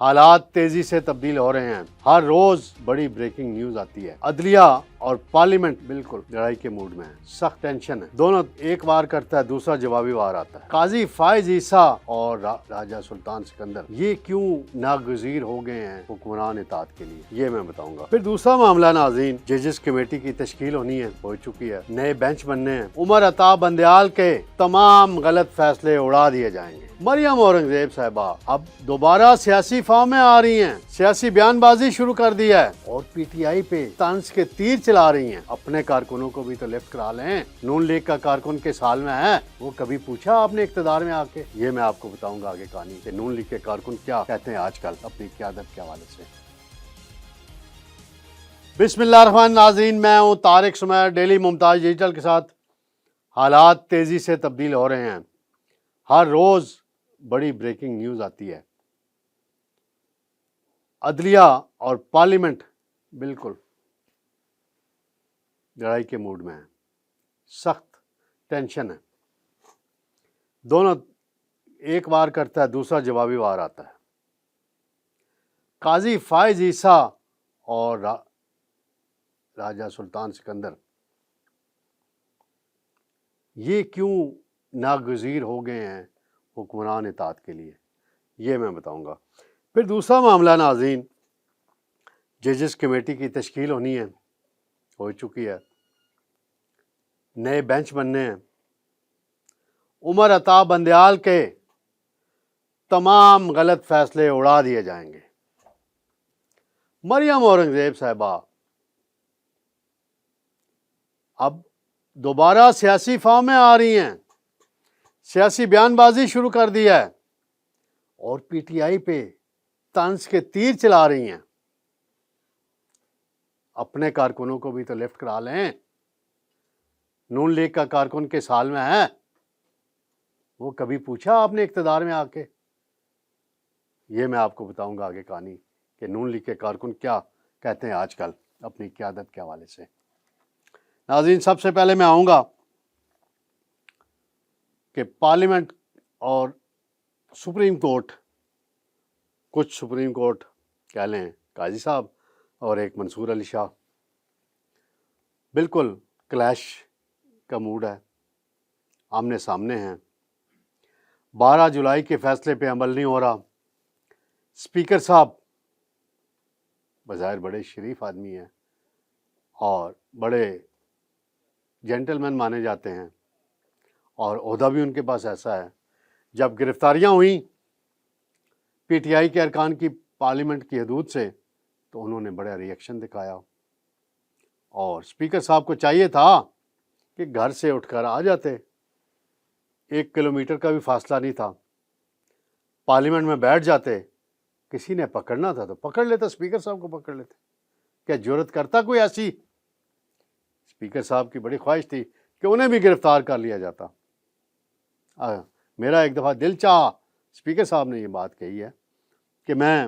حالات تیزی سے تبدیل ہو رہے ہیں، ہر روز بڑی بریکنگ نیوز آتی ہے۔ عدلیہ اور پارلیمنٹ بالکل لڑائی کے موڈ میں ہے، سخت ٹینشن ہے، دونوں ایک وار کرتا ہے دوسرا جوابی وار آتا ہے۔ قاضی فائز عیسیٰ اور راجہ سلطان سکندر یہ کیوں ناگزیر ہو گئے ہیں حکمران اطاعت کے لیے، یہ میں بتاؤں گا۔ پھر دوسرا معاملہ ناظرین، ججز کمیٹی کی تشکیل ہونی ہے، ہو چکی ہے، نئے بینچ بننے ہیں، عمر عطا بندیال کے تمام غلط فیصلے اڑا دیے جائیں گے۔ مریم اورنگزیب صاحبہ اب دوبارہ سیاسی فارم میں آ رہی ہیں، سیاسی بیان بازی شروع کر دی ہے اور پی ٹی آئی پہ طنز کے تیر چلا رہی ہیں۔ اپنے کارکنوں کو بھی تو لیفٹ کرا لیں، نون لیگ کا کارکن کے سال میں ہے، وہ کبھی پوچھا آپ نے اقتدار میں آ کے؟ یہ میں آپ کو بتاؤں گا آگے کہانی کہ نون لیگ کے کارکن کیا کہتے ہیں آج کل اپنی قیادت کے حوالے سے۔ بسم اللہ الرحمن، ناظرین میں ہوں طارق سمیر ڈیلی ممتاز ڈیجیٹل کے ساتھ۔ حالات تیزی سے تبدیل ہو رہے ہیں، ہر روز بڑی بریکنگ نیوز آتی ہے۔ عدلیہ اور پارلیمنٹ بالکل لڑائی کے موڈ میں ہے، سخت ٹینشن ہے، دونوں ایک وار کرتا ہے دوسرا جوابی وار آتا ہے۔ قاضی فائز عیسیٰ اور راجہ سلطان سکندر یہ کیوں ناگزیر ہو گئے ہیں حکمران اطاعت کے لیے، یہ میں بتاؤں گا۔ پھر دوسرا معاملہ ناظرین، ججز کمیٹی کی تشکیل ہونی ہے، ہو چکی ہے، نئے بینچ بننے ہیں، عمر عطا بندیال کے تمام غلط فیصلے اڑا دیے جائیں گے۔ مریم اورنگزیب صاحبہ اب دوبارہ سیاسی فارم میں آ رہی ہیں، سیاسی بیان بازی شروع کر دی ہے اور پی ٹی آئی پہ طنز کے تیر چلا رہی ہیں۔ اپنے کارکنوں کو بھی تو لیفٹ کرا لیں، نون لیگ کا کارکن کے سال میں ہے، وہ کبھی پوچھا آپ نے اقتدار میں آ کے؟ یہ میں آپ کو بتاؤں گا آگے کہانی کہ نون لیگ کے کارکن کیا کہتے ہیں آج کل اپنی قیادت کے حوالے سے۔ ناظرین سب سے پہلے میں آؤں گا کہ پارلیمنٹ اور سپریم کورٹ، کچھ سپریم کورٹ کہہ لیں قاضی صاحب اور ایک منصور علی شاہ، بالکل کلیش کا موڈ ہے، آمنے سامنے ہیں۔ 12 جولائی کے فیصلے پہ عمل نہیں ہو رہا۔ اسپیکر صاحب بظاہر بڑے شریف آدمی ہیں اور بڑے جینٹل مین مانے جاتے ہیں، اور عہدہ بھی ان کے پاس ایسا ہے۔ جب گرفتاریاں ہوئیں پی ٹی آئی کے ارکان کی پارلیمنٹ کی حدود سے تو انہوں نے بڑا ری ایکشن دکھایا، اور اسپیکر صاحب کو چاہیے تھا کہ گھر سے اٹھ کر آ جاتے، 1 کلومیٹر کا بھی فاصلہ نہیں تھا، پارلیمنٹ میں بیٹھ جاتے، کسی نے پکڑنا تھا تو پکڑ لیتا، اسپیکر صاحب کو پکڑ لیتے۔ کیا جرأت کرتا کوئی ایسی؟ اسپیکر صاحب کی بڑی خواہش تھی کہ انہیں بھی گرفتار کر لیا جاتا۔ میرا ایک دفعہ دل چاہا، اسپیکر صاحب نے یہ بات کہی ہے کہ میں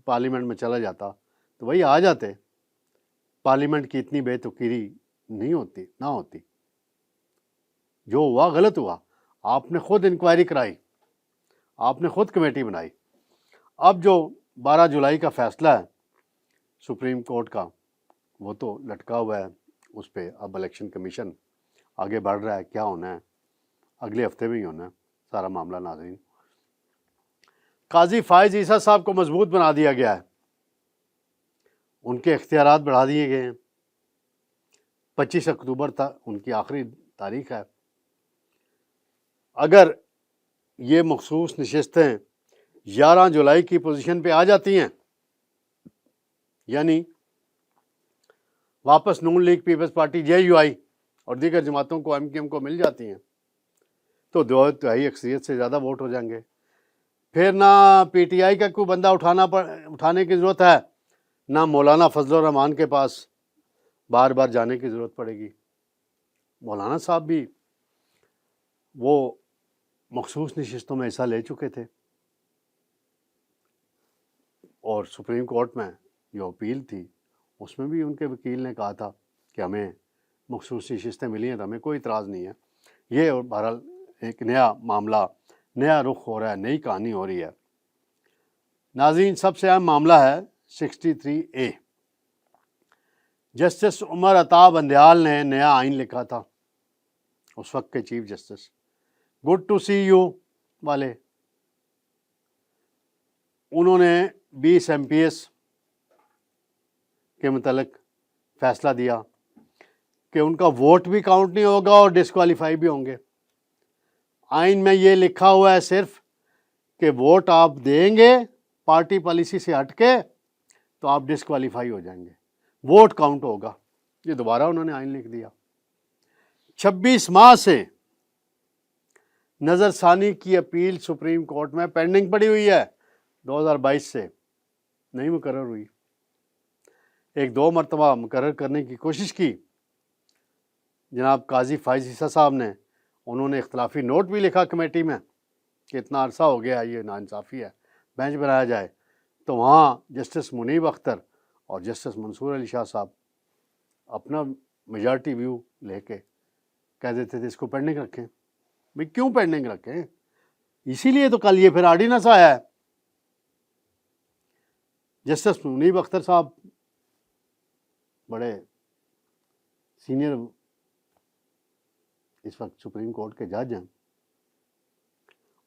پارلیمنٹ میں چلا جاتا تو وہی آ جاتے، پارلیمنٹ کی اتنی بے توقیری نہیں ہوتی، نہ ہوتی، جو ہوا غلط ہوا، آپ نے خود انکوائری کرائی، آپ نے خود کمیٹی بنائی۔ اب جو 12 جولائی کا فیصلہ ہے سپریم کورٹ کا، وہ تو لٹکا ہوا ہے، اس پہ اب الیکشن کمیشن آگے بڑھ رہا ہے، کیا ہونا ہے اگلے ہفتے میں ہی ہونا ہے سارا معاملہ ناظرین۔ قاضی فائز عیسیٰ صاحب کو مضبوط بنا دیا گیا ہے، ان کے اختیارات بڑھا دیے گئے ہیں، 25 اکتوبر تک ان کی آخری تاریخ ہے۔ اگر یہ مخصوص نشستیں 11 جولائی کی پوزیشن پہ آ جاتی ہیں، یعنی واپس Noon League, People's Party, J U I اور دیگر جماعتوں کو، ایم کیو ایم کو مل جاتی ہیں، تو 2/3 اکثریت سے زیادہ ووٹ ہو جائیں گے۔ پھر نہ پی ٹی آئی کا کوئی بندہ اٹھانے کی ضرورت ہے، نہ مولانا فضل الرحمان کے پاس بار بار جانے کی ضرورت پڑے گی۔ مولانا صاحب بھی وہ مخصوص نشستوں میں حصہ لے چکے تھے، اور سپریم کورٹ میں جو اپیل تھی اس میں بھی ان کے وکیل نے کہا تھا کہ ہمیں مخصوص نشستیں ملی ہیں تو ہمیں کوئی اعتراض نہیں ہے۔ یہ بہرحال ایک نیا معاملہ، نیا رخ ہو رہا ہے، نئی کہانی ہو رہی ہے۔ ناظرین، سب سے اہم معاملہ ہے 63A۔ جسٹس عمر عطا بندیال نے نیا آئین لکھا تھا، اس وقت کے chief justice, good to see you والے۔ انہوں نے 20 MPs کے متعلق فیصلہ دیا کہ ان کا ووٹ بھی کاؤنٹ نہیں ہوگا اور ڈسکوالیفائی بھی ہوں گے۔ آئین میں یہ لکھا ہوا ہے صرف کہ ووٹ آپ دیں گے پارٹی پالیسی سے ہٹ کے تو آپ ڈسکوالیفائی ہو جائیں گے، ووٹ کاؤنٹ ہوگا۔ یہ دوبارہ انہوں نے آئین لکھ دیا۔ 26 ماہ سے نظر ثانی کی اپیل سپریم کورٹ میں پینڈنگ پڑی ہوئی ہے، 2022 سے نہیں مقرر ہوئی۔ 1-2 مرتبہ مقرر کرنے کی کوشش کی جناب قاضی فائز عیسیٰ صاحب نے، انہوں نے اختلافی نوٹ بھی لکھا کمیٹی میں کہ اتنا عرصہ ہو گیا، یہ ناانصافی ہے، بینچ بنایا جائے۔ تو وہاں جسٹس منیب اختر اور جسٹس منصور علی شاہ صاحب اپنا میجارٹی ویو لے کے کہہ دیتے تھے اس کو پینڈنگ رکھیں۔ بھئی کیوں پینڈنگ رکھیں؟ اسی لیے تو کل یہ پھر آرڈیننس آیا ہے۔ جسٹس منیب اختر صاحب بڑے سینئر اس وقت سپریم کورٹ کے جج ہیں،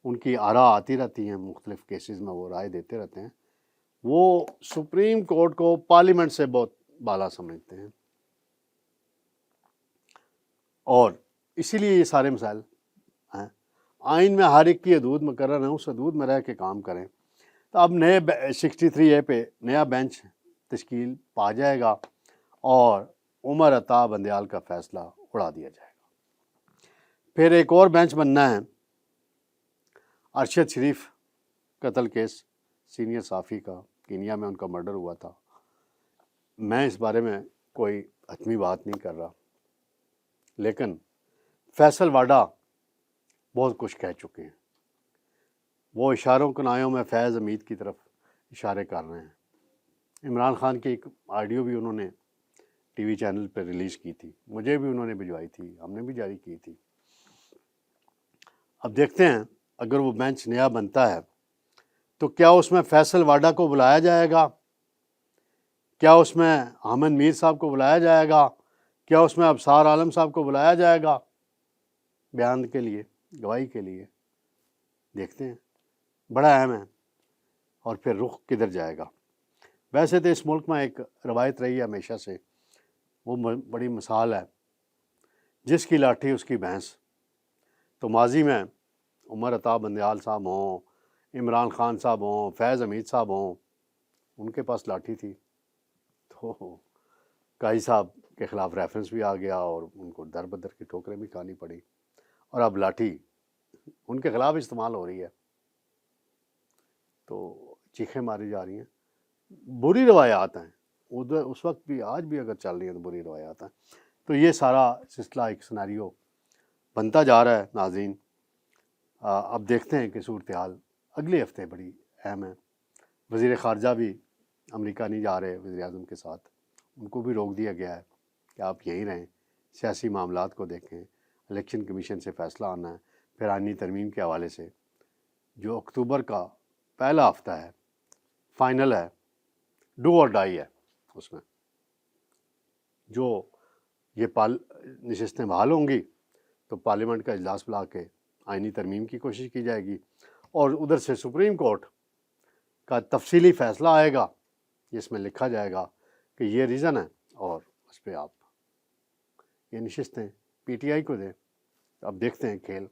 ان کی آراء آتی رہتی ہیں، مختلف کیسز میں وہ رائے دیتے رہتے ہیں۔ وہ سپریم کورٹ کو پارلیمنٹ سے بہت بالا سمجھتے ہیں، اور اسی لیے یہ سارے مسائل ہیں۔ آئین میں ہر ایک کی حدود مقرر ہیں، اس حدود میں رہ کے کام کریں۔ تو اب نئے 63A پہ نیا بینچ تشکیل پا جائے گا اور عمر عطا بندیال کا فیصلہ اڑا دیا جائے گا۔ پھر ایک اور بینچ بننا ہے، ارشد شریف قتل کیس، سینئر صحافی کا، کینیا میں ان کا مرڈر ہوا تھا۔ میں اس بارے میں کوئی حتمی بات نہیں کر رہا، لیکن فیصل واڈا بہت کچھ کہہ چکے ہیں۔ وہ اشاروں کنایوں میں فیض حمید کی طرف اشارے کر رہے ہیں۔ عمران خان کی ایک آڈیو بھی انہوں نے ٹی وی چینل پہ ریلیز کی تھی، مجھے بھی انہوں نے بھجوائی تھی، ہم نے بھی جاری کی تھی۔ اب دیکھتے ہیں اگر وہ بینچ نیا بنتا ہے تو کیا اس میں فیصل واڈا کو بلایا جائے گا، کیا اس میں حامد میر صاحب کو بلایا جائے گا، کیا اس میں ابصار عالم صاحب کو بلایا جائے گا بیان کے لیے، گواہی کے لیے؟ دیکھتے ہیں، بڑا اہم ہے۔ اور پھر رخ کدھر جائے گا؟ ویسے تو اس ملک میں ایک روایت رہی ہے ہمیشہ سے، وہ بڑی مثال ہے، جس کی لاٹھی اس کی بھینس۔ تو ماضی میں عمر عطا بندیال صاحب ہوں، عمران خان صاحب ہوں، فیض حمید صاحب ہوں، ان کے پاس لاٹھی تھی، تو قاضی صاحب کے خلاف ریفرنس بھی آ گیا اور ان کو در بدر کی ٹھوکریں بھی کھانی پڑی، اور اب لاٹھی ان کے خلاف استعمال ہو رہی ہے، تو چیخیں ماری جا رہی ہیں۔ بری روایات ہیں ادھر اس وقت بھی، آج بھی اگر چل رہی ہیں تو بری روایات ہیں۔ تو یہ سارا سلسلہ ایک سیناریو بنتا جا رہا ہے ناظرین۔ اب دیکھتے ہیں کہ صورتحال اگلے ہفتے بڑی اہم ہے۔ وزیر خارجہ بھی امریکہ نہیں جا رہے وزیر اعظم کے ساتھ، ان کو بھی روک دیا گیا ہے کہ آپ یہیں رہیں، سیاسی معاملات کو دیکھیں، الیکشن کمیشن سے فیصلہ آنا ہے۔ پھر آئینی ترمیم کے حوالے سے جو اکتوبر کا پہلا ہفتہ ہے، فائنل ہے، ڈو اور ڈائی ہے، اس میں جو یہ نشستیں بحال ہوں گی تو پارلیمنٹ کا اجلاس بلا کے آئینی ترمیم کی کوشش کی جائے گی، اور ادھر سے سپریم کورٹ کا تفصیلی فیصلہ آئے گا جس میں لکھا جائے گا کہ یہ ریزن ہے اور اس پہ آپ یہ نشستیں پی ٹی آئی کو دیں۔ اب دیکھتے ہیں کھیل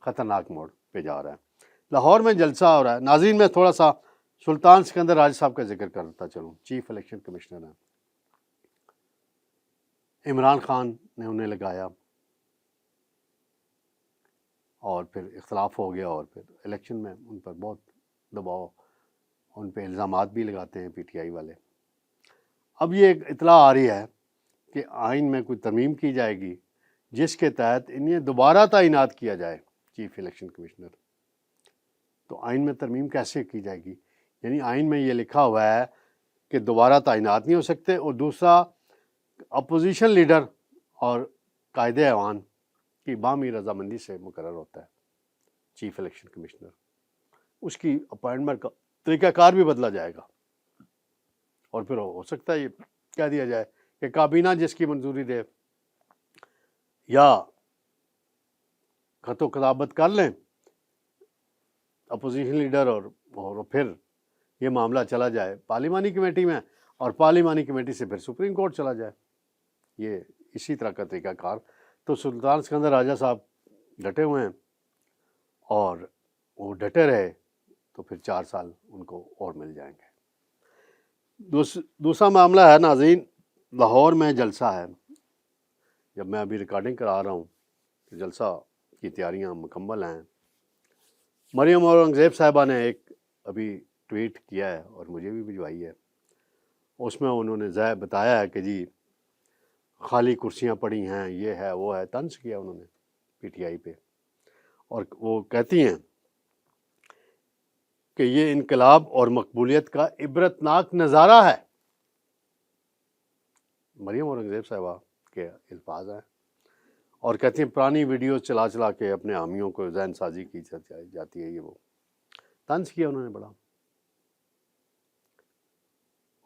خطرناک موڑ پہ جا رہا ہے۔ لاہور میں جلسہ ہو رہا ہے ناظرین۔ میں تھوڑا سا سلطان سکندر راج صاحب کا ذکر کرتا چلوں، چیف الیکشن کمشنر ہیں۔ عمران خان نے انہیں لگایا اور پھر اختلاف ہو گیا، اور پھر الیکشن میں ان پر بہت دباؤ، ان پہ الزامات بھی لگاتے ہیں پی ٹی آئی والے۔ اب یہ ایک اطلاع آ رہی ہے کہ آئین میں کوئی ترمیم کی جائے گی جس کے تحت انہیں دوبارہ تعینات کیا جائے چیف الیکشن کمشنر۔ تو آئین میں ترمیم کیسے کی جائے گی؟ یعنی آئین میں یہ لکھا ہوا ہے کہ دوبارہ تعینات نہیں ہو سکتے، اور دوسرا اپوزیشن لیڈر اور قائد ایوان کی باہمی رضامندی سے مقرر ہوتا ہے چیف الیکشن کمشنر۔ اس کی اپائنٹمنٹ کا طریقہ کار بھی بدلا جائے گا، اور پھر ہو سکتا ہے یہ کہہ دیا جائے کہ کابینہ جس کی منظوری دے یا خط و کتابت کر لیں اپوزیشن لیڈر، اور پھر یہ معاملہ چلا جائے پارلیمانی کمیٹی میں، اور پارلیمانی کمیٹی سے پھر سپریم کورٹ چلا جائے. یہ اسی طرح کا طریقہ کار. تو سلطان سکندر راجہ صاحب ڈٹے ہوئے ہیں، اور وہ ڈٹے رہے تو پھر 4 سال ان کو اور مل جائیں گے. دوسرا معاملہ ہے ناظرین، لاہور میں جلسہ ہے. جب میں ابھی ریکارڈنگ کرا رہا ہوں تو جلسہ کی تیاریاں مکمل ہیں. مریم اورنگزیب صاحبہ نے ایک ابھی ٹویٹ کیا ہے اور مجھے بھی بھجوائی ہے. اس میں انہوں نے بتایا ہے کہ جی خالی کرسیاں پڑی ہیں، یہ ہے وہ ہے، طنز کیا انہوں نے پی ٹی آئی پہ. اور وہ کہتی ہیں کہ یہ انقلاب اور مقبولیت کا عبرتناک نظارہ ہے. مریم اورنگزیب صاحبہ کے الفاظ ہیں. اور کہتی ہیں پرانی ویڈیوز چلا چلا کے اپنے حامیوں کو ذہن سازی کی جاتی ہے. یہ وہ طنز کیا انہوں نے بڑا.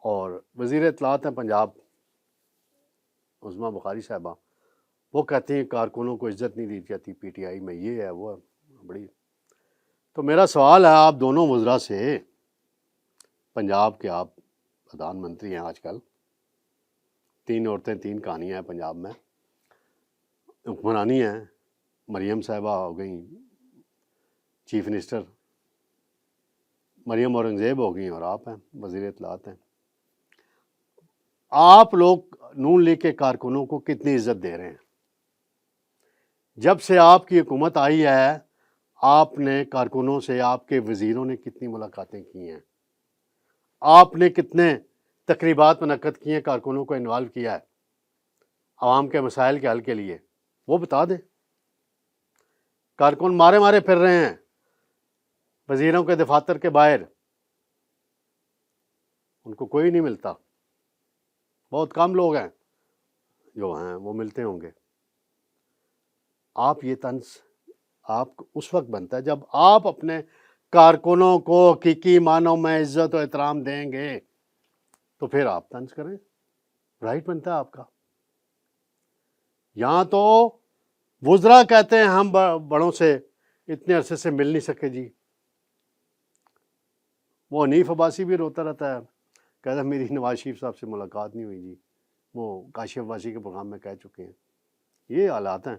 اور وزیر اطلاعات ہیں پنجاب عظمیٰ بخاری صاحبہ، وہ کہتے ہیں کارکنوں کو عزت نہیں دی جاتی پی ٹی آئی میں، یہ ہے وہ ہے بڑی. تو میرا سوال ہے آپ دونوں وزراء سے، پنجاب کے آپ پردھان منتری ہیں آج کل، 3 عورتیں 3 کہانیاں ہیں پنجاب میں، حکمرانی ہیں. مریم صاحبہ ہو گئیں چیف منسٹر، مریم اورنگزیب ہو گئیں، اور آپ ہیں وزیر اطلاعات ہیں. آپ لوگ نون لیگ کے کارکنوں کو کتنی عزت دے رہے ہیں؟ جب سے آپ کی حکومت آئی ہے آپ نے کارکنوں سے، آپ کے وزیروں نے کتنی ملاقاتیں کی ہیں؟ آپ نے کتنے تقریبات منعقد کی ہیں، کارکنوں کو انوالو کیا ہے عوام کے مسائل کے حل کے لیے؟ وہ بتا دیں. کارکن مارے مارے پھر رہے ہیں وزیروں کے دفاتر کے باہر، ان کو کوئی نہیں ملتا. بہت کم لوگ ہیں جو ہیں وہ ملتے ہوں گے. آپ یہ طنز آپ اس وقت بنتا ہے جب آپ اپنے کارکنوں کو حقیقی معنوں میں عزت و احترام دیں گے تو پھر آپ طنز کریں، رائٹ بنتا ہے آپ کا. یہاں تو وزراء کہتے ہیں ہم بڑوں سے اتنے عرصے سے مل نہیں سکے جی. وہ حنیف عباسی بھی روتا رہتا ہے، کہتا ہے میری نواز شریف صاحب سے ملاقات نہیں ہوئی جی، وہ کاشف عباسی کے پروگرام میں کہہ چکے ہیں. یہ حالات ہیں.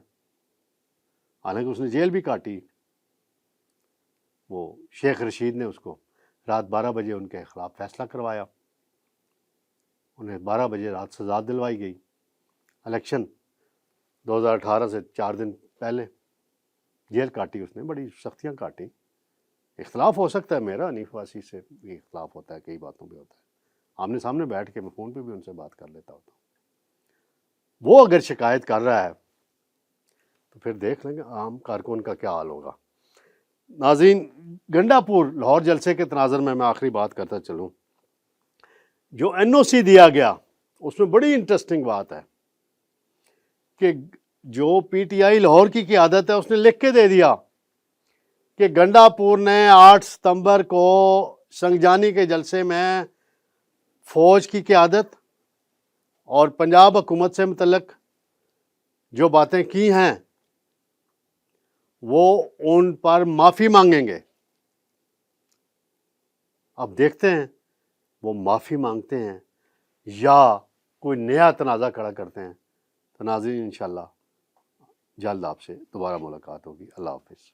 حالانکہ اس نے جیل بھی کاٹی. وہ شیخ رشید نے اس کو رات 12 بجے ان کے خلاف فیصلہ کروایا، انہیں 12 بجے رات سزا دلوائی گئی. الیکشن 2018 سے 4 دن پہلے جیل کاٹی اس نے، بڑی سختیاں کاٹی. اختلاف ہو سکتا ہے میرا حنیف عباسی سے بھی اختلاف ہوتا ہے، کئی باتوں پہ ہوتا ہے، آمنے سامنے بیٹھ کے میں فون پہ بھی ان سے بات کر لیتا ہوتا ہوں. وہ اگر شکایت کر رہا ہے تو پھر دیکھ لیں گے عام کارکن کا کیا حال ہوگا. ناظرین، گنڈا پور لاہور جلسے کے تناظر میں آخری بات کرتا چلوں. جو این او سی دیا گیا اس میں بڑی انٹرسٹنگ بات ہے کہ جو پی ٹی آئی لاہور کی قیادت ہے اس نے لکھ کے دے دیا کہ گنڈا پور نے 8 ستمبر کو سنگجانی کے جلسے میں فوج کی قیادت اور پنجاب حکومت سے متعلق جو باتیں کی ہیں وہ ان پر معافی مانگیں گے. اب دیکھتے ہیں وہ معافی مانگتے ہیں یا کوئی نیا تنازع کھڑا کرتے ہیں. تو ناظرین انشاءاللہ جلد آپ سے دوبارہ ملاقات ہوگی. اللہ حافظ.